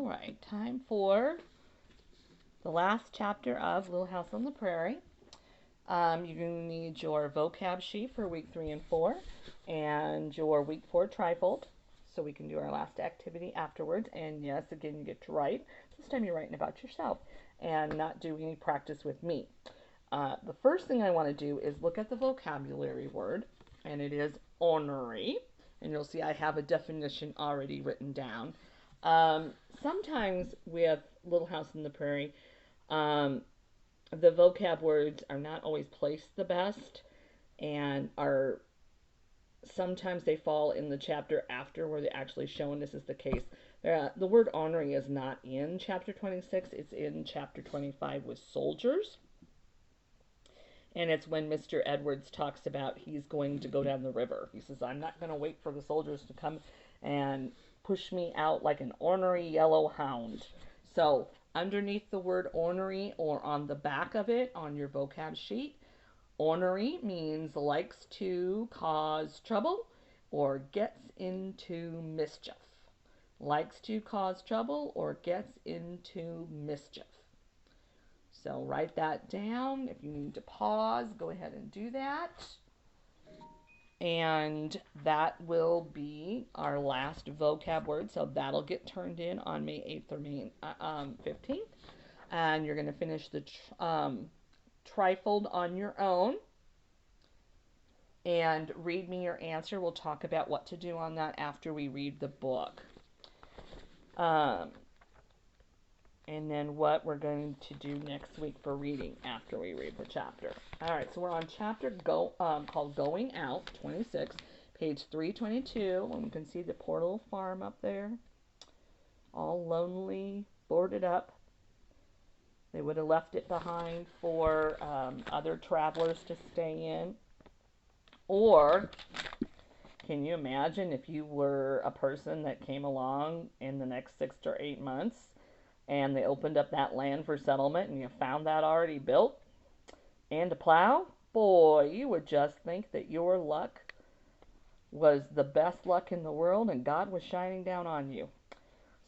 right, time for the last chapter of Little House on the Prairie. You're going to need your vocab sheet for week 3 and 4 and your week 4 trifold so we can do our last activity afterwards. And yes, again, you get to write. This time you're writing about yourself and not doing any practice with me. The first thing I want to do is look at the vocabulary word, and it is ornery. And you'll see I have a definition already written down. Sometimes with Little House on the Prairie, the vocab words are not always placed the best and are sometimes they fall in the chapter after where they actually show, and this is the case. The word ornery is not in chapter 26, it's in chapter 25 with soldiers. And it's when Mr. Edwards talks about he's going to go down the river. He says, I'm not going to wait for the soldiers to come and push me out like an ornery yellow hound. So underneath the word ornery or on the back of it on your vocab sheet, ornery means likes to cause trouble or gets into mischief. Likes to cause trouble or gets into mischief. So write that down. If you need to pause, go ahead and do that. And that will be our last vocab word. So that'll get turned in on May 8th or May 15th. And you're going to finish the trifold on your own. And read me your answer. We'll talk about what to do on that after we read the book. And then what we're going to do next week for reading after we read the chapter. All right, so we're on chapter called Going Out, 26, page 322. And you can see the poor little farm up there, all lonely, boarded up. They would have left it behind for other travelers to stay in. Or can you imagine if you were a person that came along in the next 6 to 8 months and they opened up that land for settlement and you found that already built and a plow? Boy, you would just think that your luck was the best luck in the world and God was shining down on you.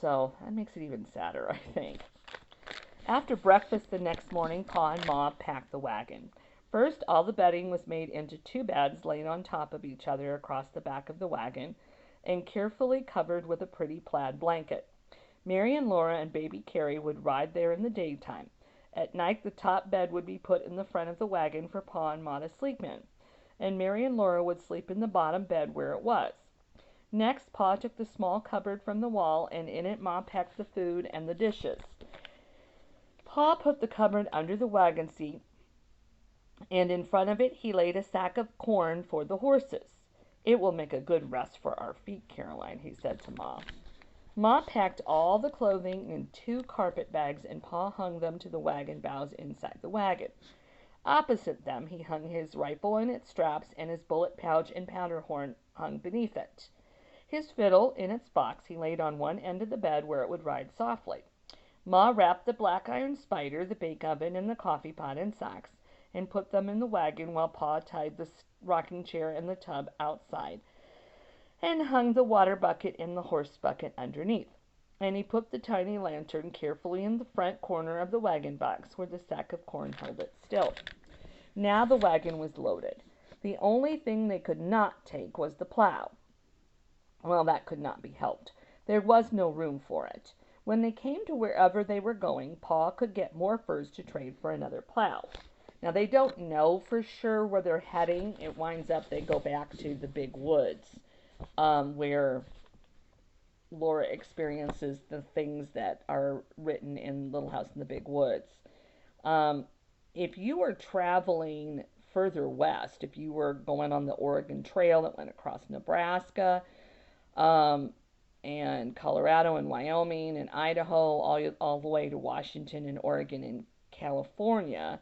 So that makes it even sadder, I think. After breakfast the next morning, Pa and Ma packed the wagon. First, all the bedding was made into 2 beds laid on top of each other across the back of the wagon and carefully covered with a pretty plaid blanket. Mary and Laura and baby Carrie would ride there in the daytime. At night, the top bed would be put in the front of the wagon for Pa and Ma to sleep in, and Mary and Laura would sleep in the bottom bed where it was. Next, Pa took the small cupboard from the wall, and in it Ma packed the food and the dishes. Pa put the cupboard under the wagon seat, and in front of it he laid a sack of corn for the horses. It will make a good rest for our feet, Caroline, he said to Ma. Ma packed all the clothing in 2 carpet bags, and Pa hung them to the wagon bows inside the wagon. Opposite them he hung his rifle in its straps, and his bullet pouch and powder horn hung beneath it. His fiddle in its box he laid on one end of the bed where it would ride softly. Ma wrapped the black iron spider, the bake oven, and the coffee pot in sacks, and put them in the wagon while Pa tied the rocking chair and the tub outside and hung the water bucket and the horse bucket underneath. And he put the tiny lantern carefully in the front corner of the wagon box where the sack of corn held it still. Now the wagon was loaded. The only thing they could not take was the plow. Well, that could not be helped. There was no room for it. When they came to wherever they were going, Pa could get more furs to trade for another plow. Now, they don't know for sure where they're heading. It winds up they go back to the big woods, where Laura experiences the things that are written in Little House in the Big Woods. If you were traveling further west, if you were going on the Oregon Trail that went across Nebraska, and Colorado and Wyoming and Idaho, all the way to Washington and Oregon and California,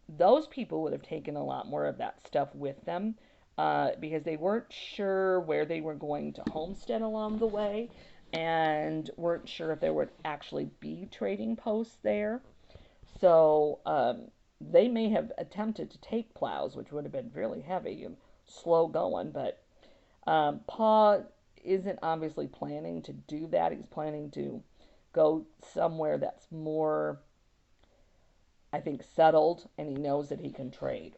those people would have taken a lot more of that stuff with them because they weren't sure where they were going to homestead along the way and weren't sure if there would actually be trading posts there. So they may have attempted to take plows, which would have been really heavy and slow going, but Pa isn't obviously planning to do that. He's planning to go somewhere that's more, I think, settled, and he knows that he can trade.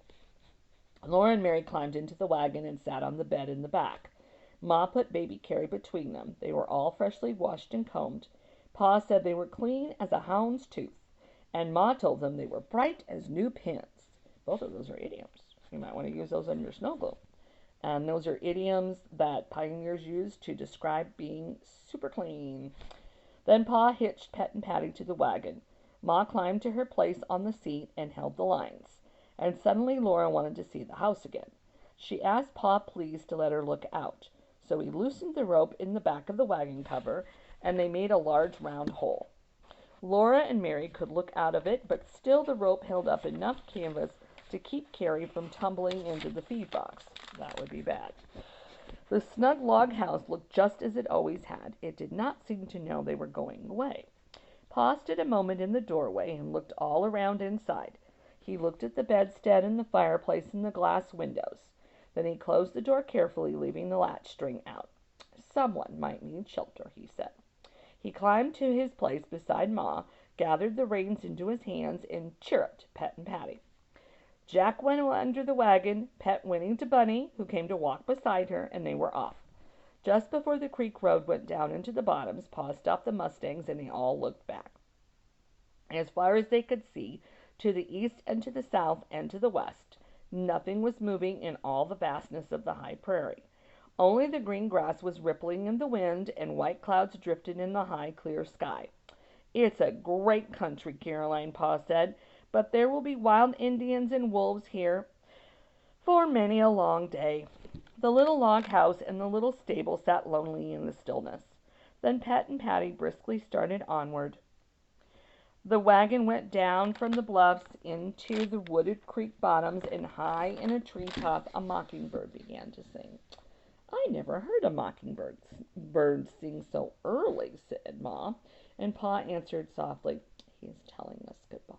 Laura and Mary climbed into the wagon and sat on the bed in the back. Ma put baby Carrie between them. They were all freshly washed and combed. Pa said they were clean as a hound's tooth, and Ma told them they were bright as new pins. Both of those are idioms. You might want to use those on your snow globe. And those are idioms that pioneers used to describe being super clean. Then Pa hitched Pet and Patty to the wagon. Ma climbed to her place on the seat and held the lines. And suddenly Laura wanted to see the house again. She asked Pa please to let her look out. So he loosened the rope in the back of the wagon cover, and they made a large round hole. Laura and Mary could look out of it, but still the rope held up enough canvas to keep Carrie from tumbling into the feed box. That would be bad. The snug log house looked just as it always had. It did not seem to know they were going away. Pa stood a moment in the doorway and looked all around inside. He looked at the bedstead and the fireplace and the glass windows. Then he closed the door carefully, leaving the latch string out. Someone might need shelter, he said. He climbed to his place beside Ma, gathered the reins into his hands, and chirruped Pet and Patty. Jack went under the wagon, Pet went into Bunny, who came to walk beside her, and they were off. Just before the creek road went down into the bottoms, Pa stopped the Mustangs, and they all looked back. As far as they could see, to the east and to the south and to the west, nothing was moving in all the vastness of the high prairie. Only the green grass was rippling in the wind, and white clouds drifted in the high, clear sky. "It's a great country, Caroline," Pa said, "but there will be wild Indians and wolves here for many a long day." The little log house and the little stable sat lonely in the stillness. Then Pet and Patty briskly started onward. The wagon went down from the bluffs into the wooded creek bottoms, and high in a treetop a mockingbird began to sing. "I never heard a mockingbird sing so early," said Ma, and Pa answered softly, "He is telling us goodbye."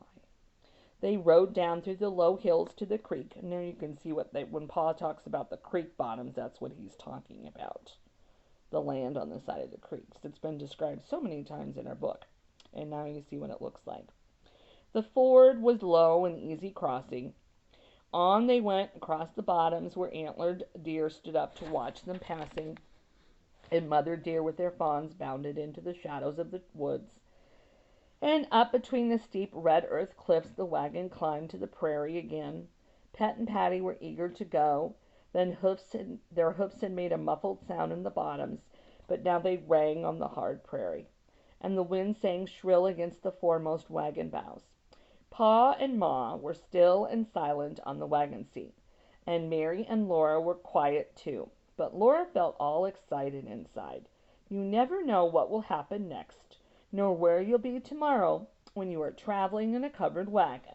They rode down through the low hills to the creek. Now you can see when Pa talks about the creek bottoms, that's what he's talking about. The land on the side of the creeks. It's been described so many times in our book. And now you see what it looks like. The ford was low and easy crossing. On they went across the bottoms, where antlered deer stood up to watch them passing, and mother deer with their fawns bounded into the shadows of the woods. And up between the steep red earth cliffs the wagon climbed to the prairie again. Pet and Patty were eager to go. Then their hoofs had made a muffled sound in the bottoms, but now they rang on the hard prairie, and the wind sang shrill against the foremost wagon bows. Pa and Ma were still and silent on the wagon seat, and Mary and Laura were quiet too. But Laura felt all excited inside. You never know what will happen next, nor where you'll be tomorrow when you are traveling in a covered wagon.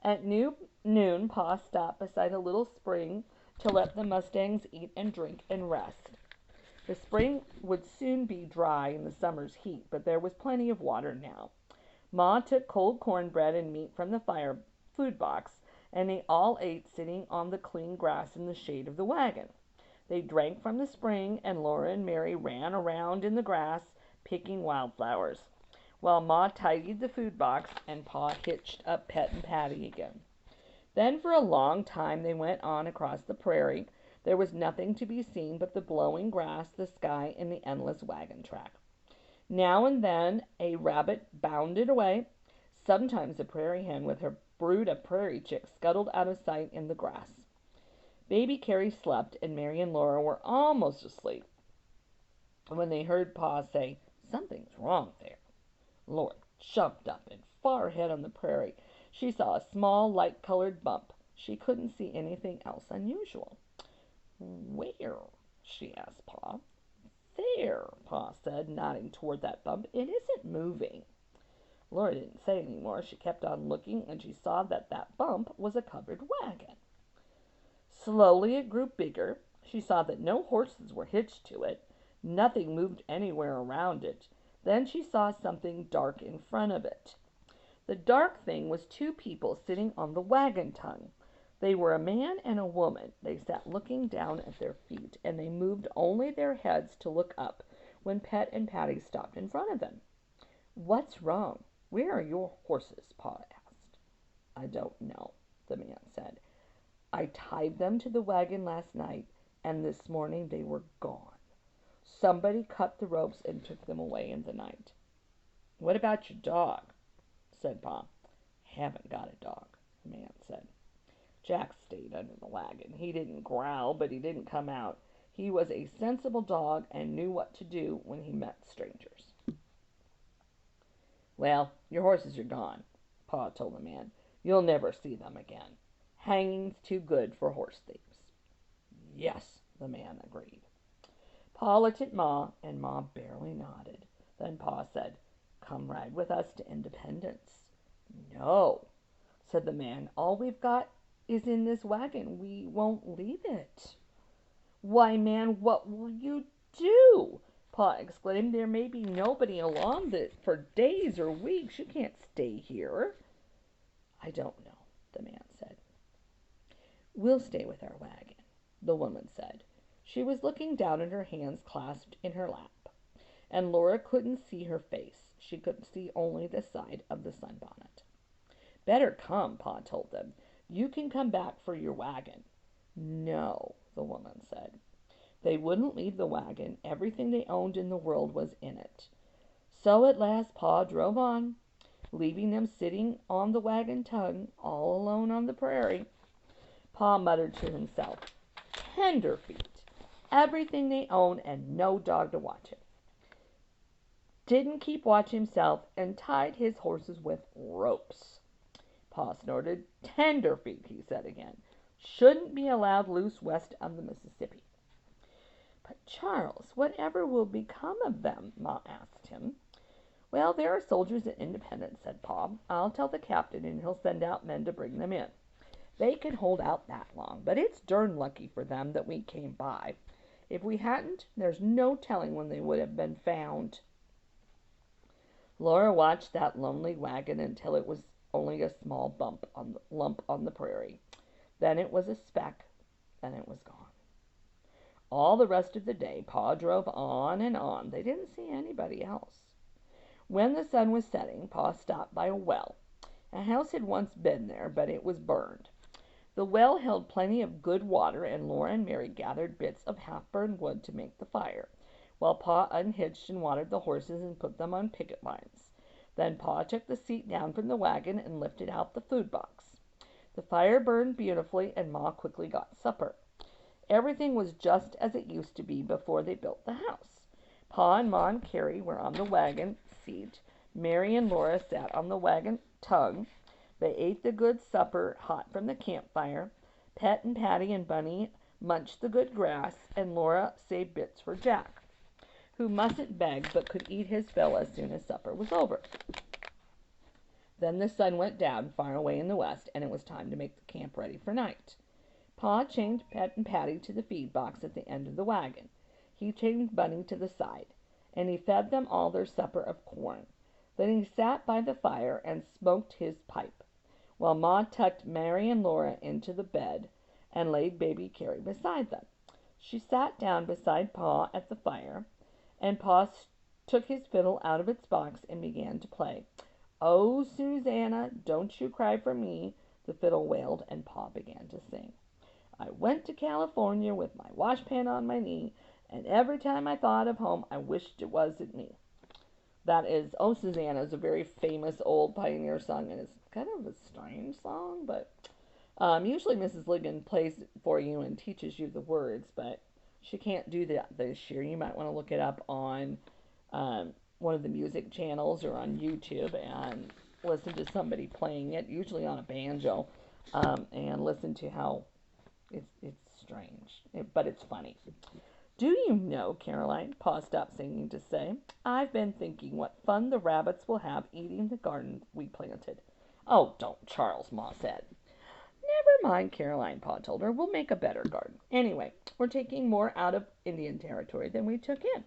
At noon, Pa stopped beside a little spring to let the Mustangs eat and drink and rest. The spring would soon be dry in the summer's heat, but there was plenty of water now. Ma took cold cornbread and meat from the fire food box, and they all ate sitting on the clean grass in the shade of the wagon. They drank from the spring, and Laura and Mary ran around in the grass, picking wildflowers, while Ma tidied the food box and Pa hitched up Pet and Patty again. Then for a long time they went on across the prairie. There was nothing to be seen but the blowing grass, the sky, and the endless wagon track. Now and then a rabbit bounded away. Sometimes a prairie hen with her brood of prairie chicks scuttled out of sight in the grass. Baby Carrie slept, and Mary and Laura were almost asleep when they heard Pa say, "Something's wrong there." Laura jumped up, and far ahead on the prairie she saw a small light-colored bump. She couldn't see anything else unusual. "Where?" she asked Pa. "There," Pa said, nodding toward that bump. "It isn't moving." Laura didn't say any more. She kept on looking, and she saw that bump was a covered wagon. Slowly it grew bigger. She saw that no horses were hitched to it. Nothing moved anywhere around it. Then she saw something dark in front of it. The dark thing was two people sitting on the wagon tongue. They were a man and a woman. They sat looking down at their feet, and they moved only their heads to look up when Pet and Patty stopped in front of them. What's wrong? Where are your horses? Pa asked. I don't know, the man said. I tied them to the wagon last night, and this morning they were gone. Somebody cut the ropes and took them away in the night. What about your dog? Said Pa. Haven't got a dog, the man said. Jack stayed under the wagon. He didn't growl, but he didn't come out. He was a sensible dog and knew what to do when he met strangers. Well, your horses are gone, Pa told the man. You'll never see them again. Hanging's too good for horse thieves. Yes, the man agreed. Pa looked at Ma, and Ma barely nodded. Then Pa said, Come ride with us to Independence. No, said the man. All we've got is in this wagon. We won't leave it. Why, man, what will you do? Pa exclaimed. There may be nobody along for days or weeks. You can't stay here. I don't know, the man said. We'll stay with our wagon, the woman said. She was looking down at her hands clasped in her lap, and Laura couldn't see her face. She could see only the side of the sunbonnet. Better come, Pa told them. You can come back for your wagon. No, the woman said. They wouldn't leave the wagon. Everything they owned in the world was in it. So at last Pa drove on, leaving them sitting on the wagon tongue, all alone on the prairie. Pa muttered to himself, Tenderfeet, everything they own and no dog to watch it. Didn't keep watch himself and tied his horses with ropes. Pa snorted. Tenderfeet, he said again. Shouldn't be allowed loose west of the Mississippi. But Charles, whatever will become of them? Ma asked him. Well, there are soldiers at Independence, said Pa. I'll tell the captain and he'll send out men to bring them in. They can hold out that long, but it's darn lucky for them that we came by. If we hadn't, there's no telling when they would have been found. Laura watched that lonely wagon until it was only a small lump on the prairie. Then it was a speck, and it was gone. All the rest of the day, Pa drove on and on. They didn't see anybody else. When the sun was setting, Pa stopped by a well. A house had once been there, but it was burned. The well held plenty of good water, and Laura and Mary gathered bits of half-burned wood to make the fire, while Pa unhitched and watered the horses and put them on picket lines. Then Pa took the seat down from the wagon and lifted out the food box. The fire burned beautifully, and Ma quickly got supper. Everything was just as it used to be before they built the house. Pa and Ma and Carrie were on the wagon seat. Mary and Laura sat on the wagon tongue. They ate the good supper hot from the campfire. Pet and Patty and Bunny munched the good grass, and Laura saved bits for Jack, who mustn't beg but could eat his fill as soon as supper was over. Then the sun went down far away in the west, and it was time to make the camp ready for night. Pa chained Pet and Patty to the feed box at the end of the wagon. He chained Bunny to the side, and he fed them all their supper of corn. Then he sat by the fire and smoked his pipe, while Ma tucked Mary and Laura into the bed and laid baby Carrie beside them. She sat down beside Pa at the fire, and Pa took his fiddle out of its box and began to play. Oh, Susanna, don't you cry for me, the fiddle wailed, and Pa began to sing. I went to California with my washpan on my knee, and every time I thought of home, I wished it wasn't me. That is, Oh, Susanna is a very famous old pioneer song, and it's kind of a strange song, but usually Mrs. Ligon plays it for you and teaches you the words, but she can't do that this year. You might want to look it up on one of the music channels or on YouTube and listen to somebody playing it, usually on a banjo, and listen to how it's strange, but it's funny. Do you know, Caroline, Pa stopped singing to say, I've been thinking what fun the rabbits will have eating the garden we planted. Oh, don't, Charles, Ma said. Never mind, Caroline, Pa told her. We'll make a better garden. Anyway, we're taking more out of Indian territory than we took in.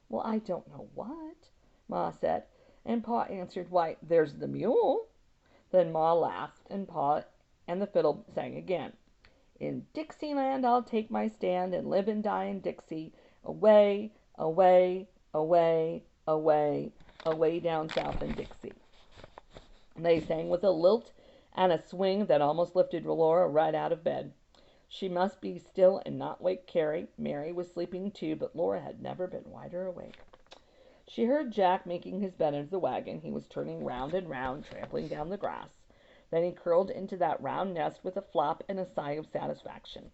Well, I don't know what, Ma said, and Pa answered, why, there's the mule. Then Ma laughed, and Pa and the fiddle sang again. In Dixieland I'll take my stand and live and die in Dixie. Away, away, away, away. away down south in Dixie. They sang with a lilt and a swing that almost lifted Laura right out of bed. She must be still and not wake Carrie. Mary was sleeping too, but Laura had never been wider awake. She heard Jack making his bed into the wagon. He was turning round and round, trampling down the grass. Then he curled into that round nest with a flop and a sigh of satisfaction.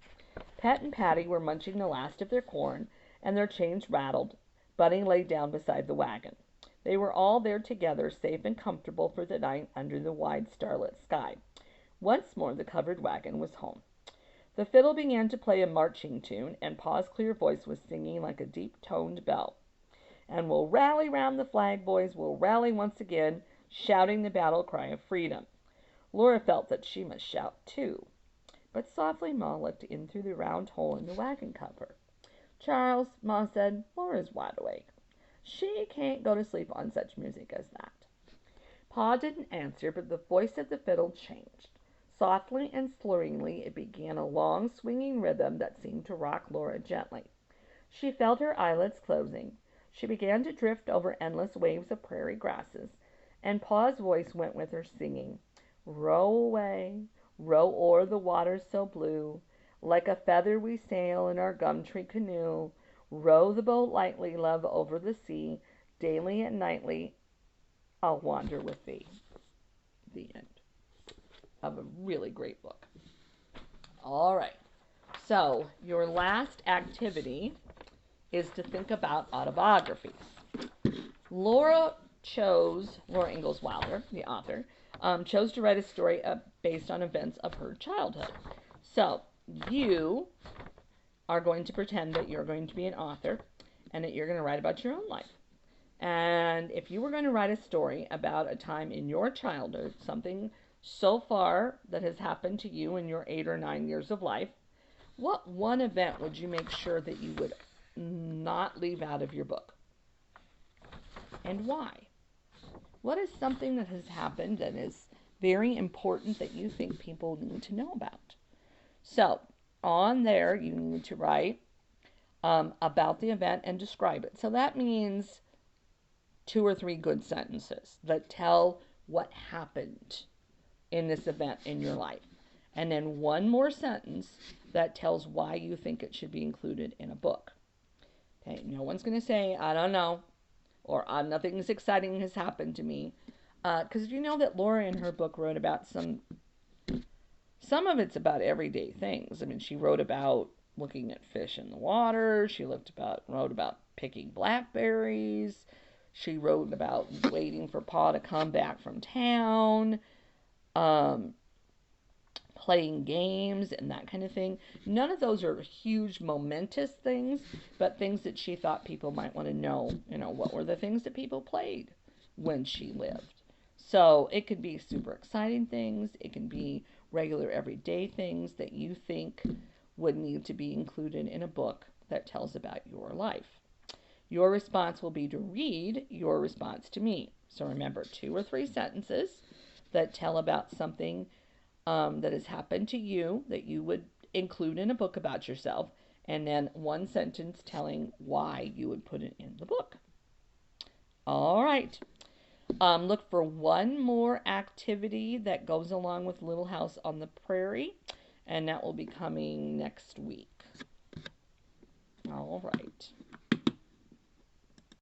Pet and Patty were munching the last of their corn, and their chains rattled. Bunny lay down beside the wagon. They were all there together, safe and comfortable for the night under the wide starlit sky. Once more the covered wagon was home. The fiddle began to play a marching tune, and Pa's clear voice was singing like a deep-toned bell. And we'll rally round the flag, boys, we'll rally once again, shouting the battle cry of freedom. Laura felt that she must shout too. But softly Ma looked in through the round hole in the wagon cover. Charles, Ma said, Laura's wide awake. She can't go to sleep on such music as that. Pa didn't answer, but the voice of the fiddle changed. Softly and slurringly it began a long, swinging rhythm that seemed to rock Laura gently. She felt her eyelids closing. She began to drift over endless waves of prairie grasses, and Pa's voice went with her, singing, Row away, row o'er the waters so blue, like a feather we sail in our gum-tree canoe. Row the boat lightly, love, over the sea. Daily and nightly I'll wander with thee. The end of a really great book. All right. So your last activity is to think about autobiographies. Laura Ingalls Wilder, the author, chose to write a story based on events of her childhood. So you are going to pretend that you're going to be an author and that you're going to write about your own life. And if you were going to write a story about a time in your childhood, something so far that has happened to you in your 8 or 9 years of life, what one event would you make sure that you would not leave out of your book? And why? What is something that has happened that is very important that you think people need to know about? So, on there, you need to write about the event and describe it. So that means 2 or 3 good sentences that tell what happened in this event in your life. And then 1 more sentence that tells why you think it should be included in a book. Okay, no one's going to say, I don't know, or nothing exciting has happened to me. Because you know that Laura in her book wrote about some of it's about everyday things. I mean, she wrote about looking at fish in the water. She wrote about picking blackberries. She wrote about waiting for Pa to come back from town, playing games and that kind of thing. None of those are huge momentous things, but things that she thought people might want to know. You know, what were the things that people played when she lived? So it could be super exciting things. It can be regular everyday things that you think would need to be included in a book that tells about your life. Your response will be to read your response to me. So remember, 2 or 3 sentences that tell about something that has happened to you that you would include in a book about yourself, and then 1 sentence telling why you would put it in the book. All right. Look for 1 more activity that goes along with Little House on the Prairie, and that will be coming next week. All right.